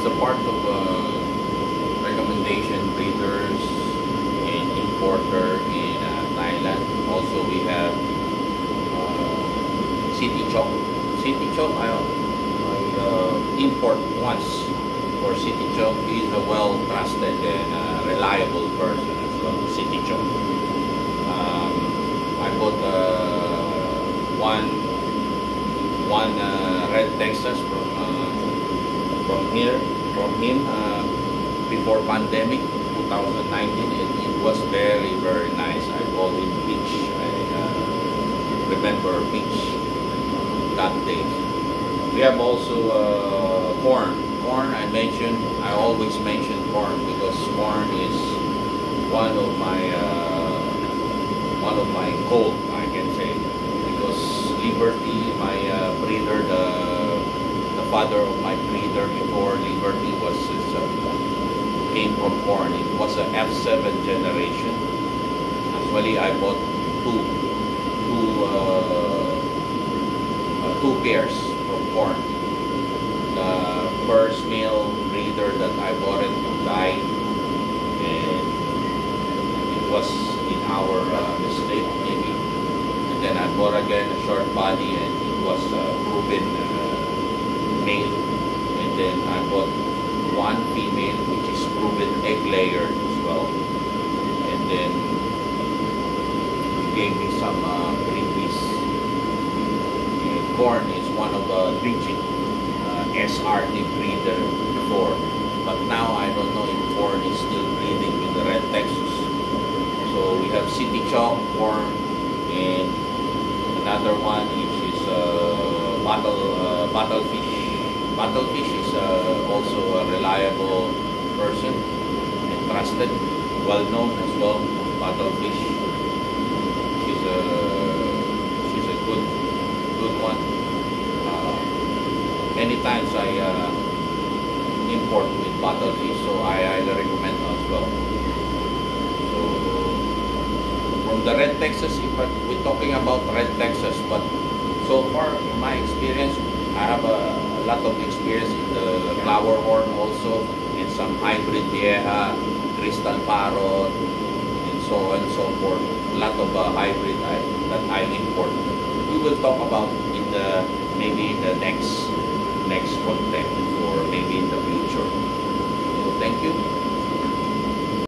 a part of recommendation breeders and importer in Thailand. Also, we have City Chok. City Chok, I import once for City Chok. He's a well-trusted and reliable person as well, City Chok. I bought one Red Texas from him before pandemic 2019, and it was very nice. I called him Peach. I remember Peach that day. We have also corn. I always mention corn because corn is one of my gold, I can say, because Liberty, my breeder, the father of my breeder before Liberty came from corn. It was a F7 generation. Actually, I bought two pairs from corn. The first male breeder that I bought it died, and it was in our estate maybe. And then I bought again a short body, and it was proven male. And then I bought one female, which is proven egg layer as well. And then he gave me some freebies. Corn is one of the legit SRT breeder before, but now I don't know if corn is still breeding with the Red Texas. So we have City Chok, corn, and another one which is Battlefish. Battlefish is also a reliable person and trusted, well known as well. Battlefish. She's a good one. Many times I import with Battlefish, so I highly recommend as well. So from the Red Texas, we're talking about Red Texas, but so far in my experience, I have a lot of experience in the flower horn also, and some hybrid vieja, crystal parrot, and so on and so forth. A lot of hybrid that I import. We will talk about in the maybe in the next content or maybe in the future. So thank you.